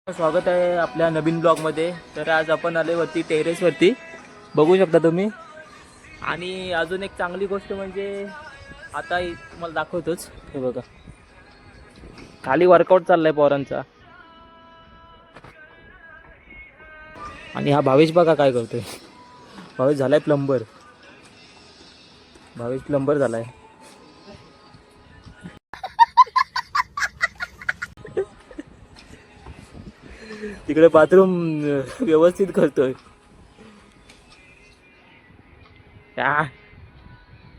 स्वागत आहे आपल्या नवीन ब्लॉगमध्ये. तर आज आपण आले वरती टेरेसवरती, बघू शकता तुम्ही. आणि अजून एक चांगली गोष्ट म्हणजे आता तुम्हाला दाखवतोच, हे बघा खाली वर्कआउट चाललाय पोरांचा. आणि हा भावेश बघा काय करतोय. भावेश झालाय प्लंबर. भावेश प्लंबर झालाय. तिकडे बाथरूम व्यवस्थित करतोय.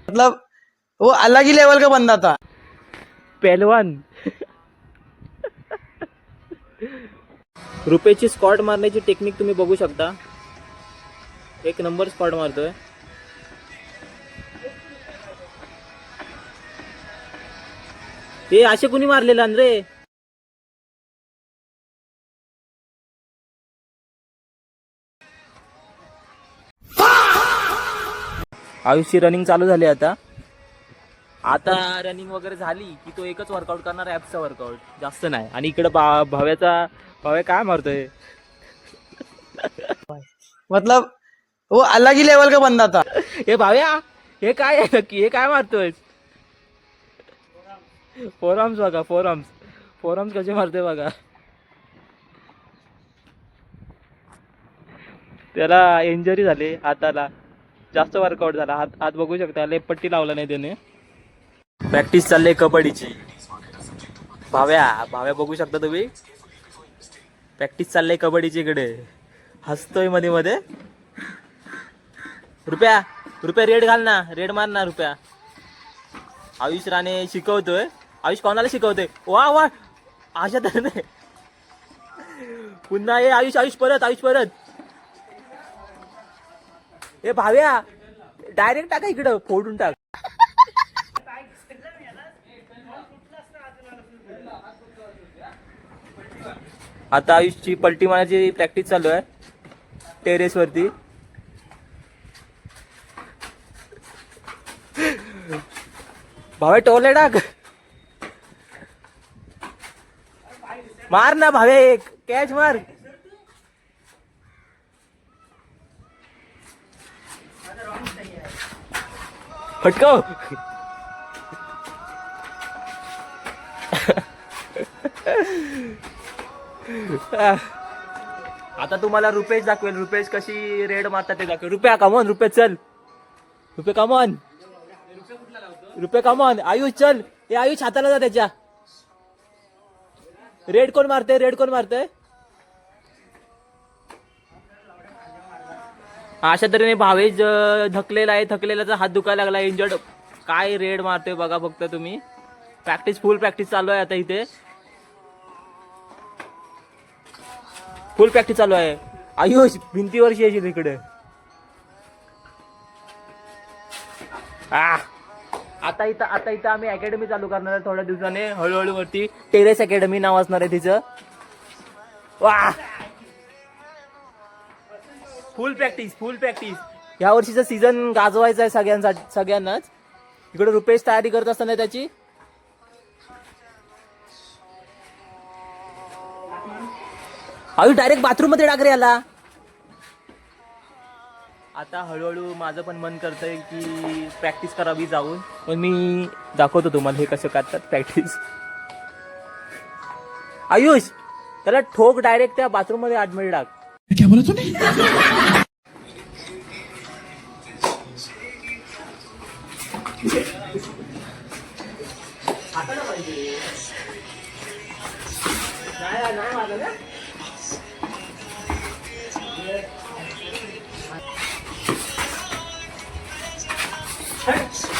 मतलब वो अलग ही लेवल का बंदा था. पहलवान. रुपयाची स्कॉट मारण्याची टेक्निक तुम्ही बघू शकता. एक नंबर स्कॉट मारतोय. हे असे कुणी मारलेला रे. आयुषची रनिंग चालू झाली. आता रनिंग वगैरे झाली की तो एकच वर्कआउट करणार, ॲपचा वर्कआउट, जास्त नाही. आणि इकडे भाव्या काय मारतोय. मतलब वो अलग ही लेवल का बंदा था. हे भाव्या, हे काय आहे नक्की, हे काय मारतोय. फोरआर्म्स बघा, फोरआर्म्स कसे मारतोय बघा. त्याला इंजरी झाली हाताला, जास्त वर्कआउट झाला. हात बघू शकता, पट्टी लावला नाही त्याने. प्रॅक्टिस चालली कबड्डीची. भाव्या बघू शकता तुम्ही, प्रॅक्टिस चालली कबड्डीची. इकडे हसतोय मध्ये मध्ये. रुपया रेड घाल ना, रेड मार ना रुपया. आयुष राणे शिकवतोय. आयुष कोणाला शिकवतोय. वा वा, अशा तर नाही. पुन्हा ये आयुष परत. हे भाव्या, डायरेक्ट टाका इकडं, फोडून टाक. आता आयुषची पलटी मारण्याची प्रॅक्टिस चालू आहे टेरेस वरती. भावे टोले टाक, मार ना भावे, एक कॅच मार. फटकाव. आता तुम्हाला रुपेश दाखवेल, रुपेश कशी रेड मारतात ते दाखवेल. रुपया कमॉन, रुपये चल, रुपये कमॉन, रुपये कमॉन. आयुष चल, हे आयुष हाताला जा त्याच्या. रेड कोण मारतंय. अशा तऱ्हेने भावेश थकलेला आहे. थकलेल्याचा हात दुखायला लागला, इंजर्ड. काय रेड मारतोय बघा फक्त तुम्ही. फुल प्रॅक्टिस चालू आहे आता इथे. फुल प्रॅक्टिस चालू आहे. आयुष भिंतीवरशी येशील इकडे. आता इथं आम्ही अकॅडमी चालू करणार आहे थोड्या दिवसाने, हळूहळू वरती. टेरेस अकॅडमी नाव असणार आहे तिचं. वा, फुल प्रॅक्टिस. या वर्षीचा सीझन गाजवायचा आहे सगळ्यांनाच. इकडे रुपेश तयारी करत असताना त्याची. आयुष डायरेक्ट बाथरूम मध्ये टाक रे याला. आता हळूहळू माझं पण मन करतंय की प्रॅक्टिस करावी जाऊन, पण मी दाखवतो तुम्हाला हे कसं करतात प्रॅक्टिस. आयुष त्याला ठोक, डायरेक्ट त्या बाथरूम मध्ये आतमध्ये टाक. क्या बोला तूने.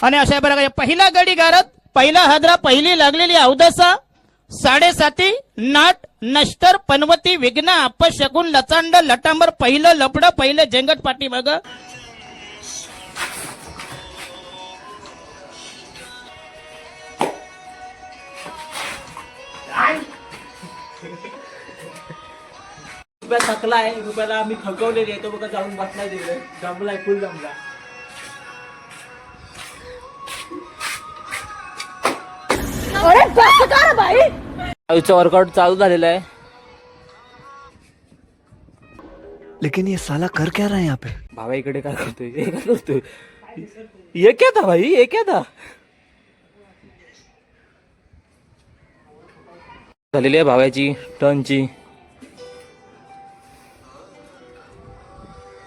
आणि अशा प्रकारे पहिला गडी गारत, पहिला हादरा, पहिली लागलेली अवदसा, 7.5 नाट नष्टर पनवती विघ्न अपशकुन लचांड लटांबर, पहिलं लपड, पहिलं झेंगट पाठी बघ. रुपया थकलाय, रुपयाला आम्ही थकवलेली आहे. तो बघा जाऊन बसलाय तिकडे, जमलाय, फुल जमला. आयुषचा वर्कआउट चालू झालेला आहे. लेकिन ये साला कर क्या रहा है यहाँ पे? भावा इकडे काय करतोय हे काय करतोय ये क्या था भाई ये क्या था झालेली आहे भाव्याची टर्नची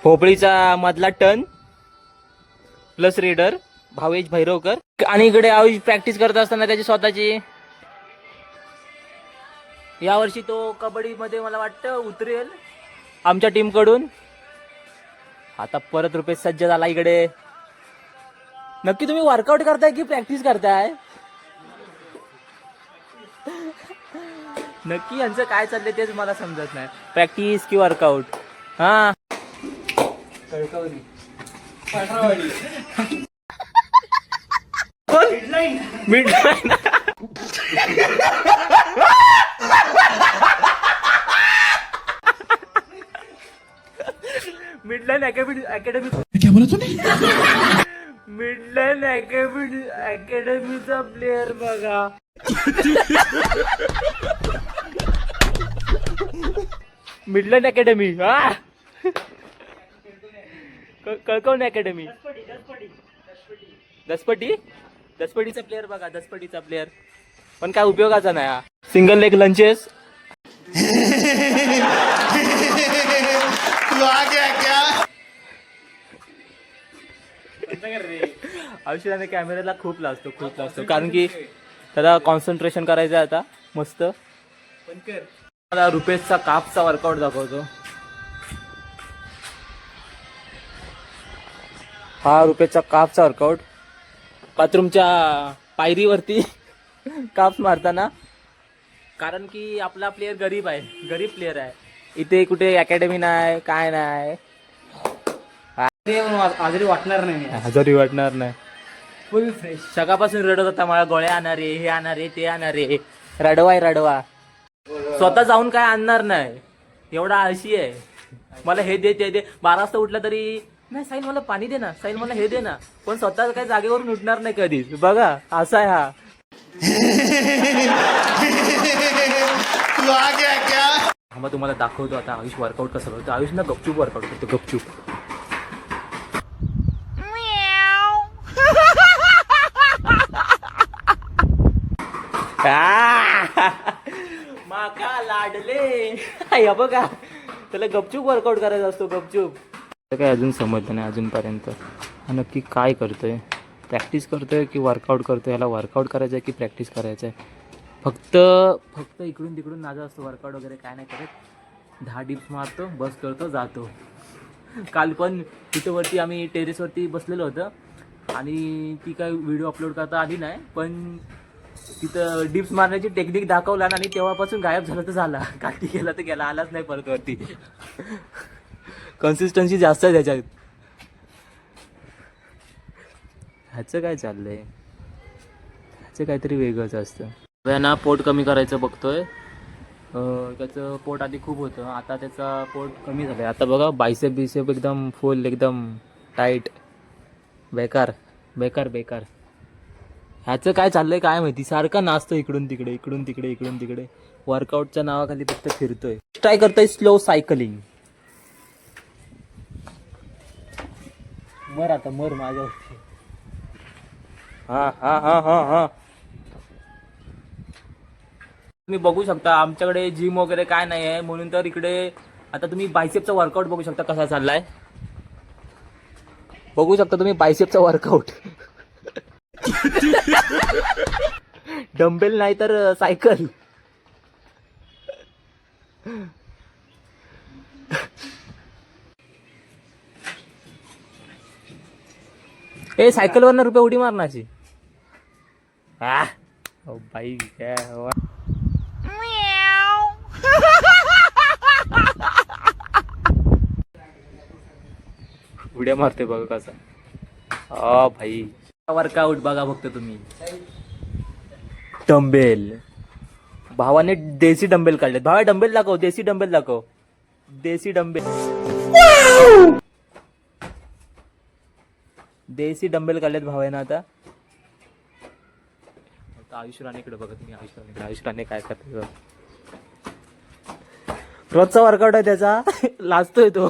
भोपळीचा मधला टर्न प्लस रेडर भावेश भैरवकर आणि इकडे आयुष प्रॅक्टिस करत असताना त्याची स्वतःची यावर्षी तो कबड्डीमध्ये मला वाटतं उतरेल आमच्या टीम कडून आता परत रुपेश सज्ज झाला इकडे नक्की तुम्ही वर्कआउट करताय की प्रॅक्टिस करताय नक्की यांचं काय चाललंय तेच मला समजत नाही प्रॅक्टिस की वर्कआउट हा मिडलाईन मिडलाईन अकॅडमी क्या बोला तूने? मिडलाईन अकॅडमीचा प्लेअर बघा मिडलाईन अकॅडमी हा कळकवण अकॅडमी दसपटीचा प्लेअर बघा दसपटीचा प्लेअर पण काय उपयोगाचा नाही हा सिंगल लेग लंचेस तू आ गया क्या? औषधाने कॅमेऱ्याला खूप लागतो कारण की त्याला कॉन्सन्ट्रेशन करायचं आहे आता मस्त मला रुपेशचा कापचा वर्कआउट दाखवतो हा रुपेशचा कापचा वर्कआउट बाथरूमच्या पायरीवरती काप्स मारताना कारण की आपला प्लेअर गरीब प्लेअर आहे इथे कुठे अकॅडमी नाही काय नाही आजारी वाटणार नाही आजारी वाटणार नाही फुल फ्रेश सकाळपासून रडत होता मला गोळ्या आणणारे हे आणणारे ते आणणारे रडवा स्वतः जाऊन काय आणणार नाही एवढा आळशी आहे मला हे दे ते दे 12 वाजता उठला तरी नाही साईल मला पाणी दे ना साईल मला हे दे ना पण स्वतः काही जागेवरून उठणार नाही कधीच बघा असा आहे हा तू आ गया क्या? मग तुम्हाला दाखवतो आता आयुष वर्कआउट कसं करतो आयुष ना गपचूप वर्कआउट करतो गपचूप माका लाडले या बघा त्याला गपचूप वर्कआउट करायचा असतो गपचूप काय अजून समजलं नाही अजूनपर्यंत हा नक्की काय करतोय प्रॅक्टिस करतोय की वर्कआउट करतोय याला वर्कआउट करायचं आहे की प्रॅक्टिस करायचं आहे फक्त इकडून तिकडून माझं असतं वर्कआउट वगैरे काय नाही करत 10 डिप्स मारतो बस करतो जातो काल पण तिथं वरती आम्ही टेरेसवरती बसलेलो होतं आणि ती काय व्हिडिओ अपलोड करता आली नाही पण तिथं डिप्स मारण्याची टेक्निक दाखवला आणि तेव्हापासून गायब झाला तर झाला काठी गेला तर गेला आलाच नाही परत वरती कन्सिस्टन्सी जास्त आहे त्याच्यात ह्याचं काय चाललंय ह्याचं काहीतरी वेगळंच असतं ना पोट कमी करायचं बघतोय त्याचं पोट आधी खूप होतं आता त्याचा पोट कमी झालं आहे आता बघा बायसेप बिसेप एकदम फुल एकदम टाईट बेकार ह्याचं काय चाललंय काय माहिती सारखा नाचतो इकडून तिकडे वर्कआउटच्या नावाखाली फक्त फिरतोय ट्राय करतोय स्लो सायकलिंग मर माझ्यावरती हा तुम्ही बघू शकता आमच्याकडे जिम वगैरे काय नाही आहे म्हणून तर इकडे आता तुम्ही बायसेपचा वर्कआउट बघू शकता कसा चाललाय बघू शकता तुम्ही बायसेपचा वर्कआउट डंबेल नाही तर सायकल ए सायकलवरनं रुपये उडी मारण्याची बाई काय उड्या मारते बघा कसा भाई वर्कआउट बघा फक्त तुम्ही डंबेल भावाने देसी डंबेल काढले भावा डंबेल दाखव देसी डंबेल काढलेत भावाने आता आयुष राणेकडे बघा तुम्ही आयुष राणे काय करते रोजचा वर्कआउट आहे त्याचा. लाजतोय तो.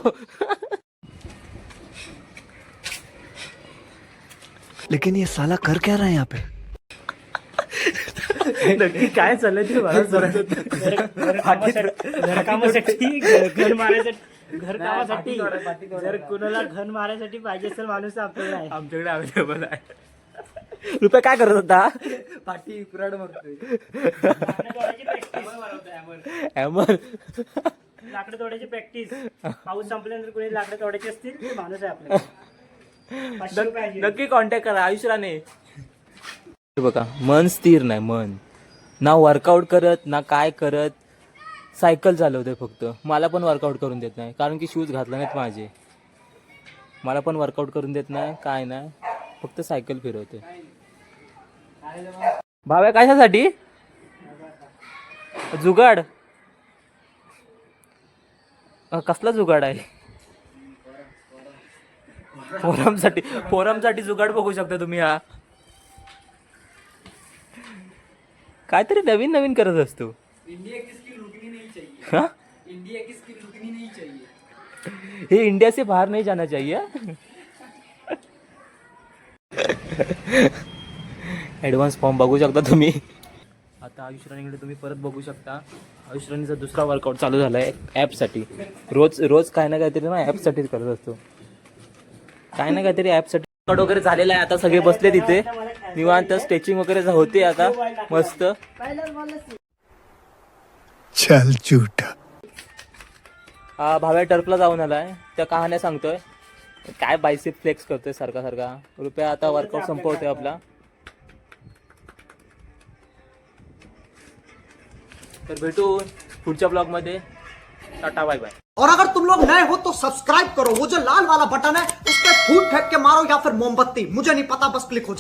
लेकिन ये साला कर क्या रहा है यहाँ पे? नक्की काय चाललंय ते मला घरकामासाठी घर मारायसाठी घरकामासाठी जर कुणाला घन मारायसाठी पाहिजे असेल माणूस आपल्याला आहे. आमच्याकडे अवेलेबल आहे. रुपये काय करत होता? पाठी कुराड मारतोय. हॅमर. लाकडं तोडायची प्रॅक्टिस. पाऊस संपल्यानंतर कुणी लाकडं तोडायची असतील ते माणूस आहे आपल्याला. 500 रुपये आहे. नक्की कॉन्टॅक्ट करा आयुष्याने. हे बघा मन स्थिर नाही. मन ना वर्कआउट करत ना काय करत, सायकल चालवतोय फक्त. मला पण वर्कआउट करून देत नाही कारण की शूज घातले नाहीत माझे. मला पण वर्कआउट करून देत नाही काय नाही, फक्त सायकल फिरवते. भाव्या कशासाठी? जुगाड. कसला जुगाड आहे? फोरमसाठी जुगाड बघू शकता तुम्ही. हा काहीतरी नवीन नवीन करत असतो. हाँ? ये इंडिया से बाहर नहीं जाना चाहिए. ॲडव्हान्स फॉर्म बघू शकता तुम्ही. आता आयुष राणीकडे तुम्ही परत बघू शकता. आयुष राणीचा दुसरा वर्कआउट चालू झाला आहे ॲपसाठी. रोज काय ना काहीतरी ना ॲपसाठीच करत असतो. काय ना काहीतरी ॲपसाठी वर्कआउट वगैरे झालेला आहे. आता सगळे बसले तिथे निवांत. स्ट्रेचिंग वगैरे होते आता मस्त. चल झूठा. हा भाव्या टर्फला जाऊन आलाय. त्या कहाण्या सांगतोय. काय बायसेप फ्लेक्स करतोय सारखा सारखा. रुपया आता वर्कआउट संपवतोय आपला. तर भेटू पुढच्या ब्लॉग मध्ये. Tata bye bye. और अगर तुम लोग नए हो तो सब्सक्राइब करो, वो जो लाल वाला बटन है उस पर फूट फेंक के मारो या फिर मोमबत्ती, मुझे नहीं पता, बस क्लिक हो जाए.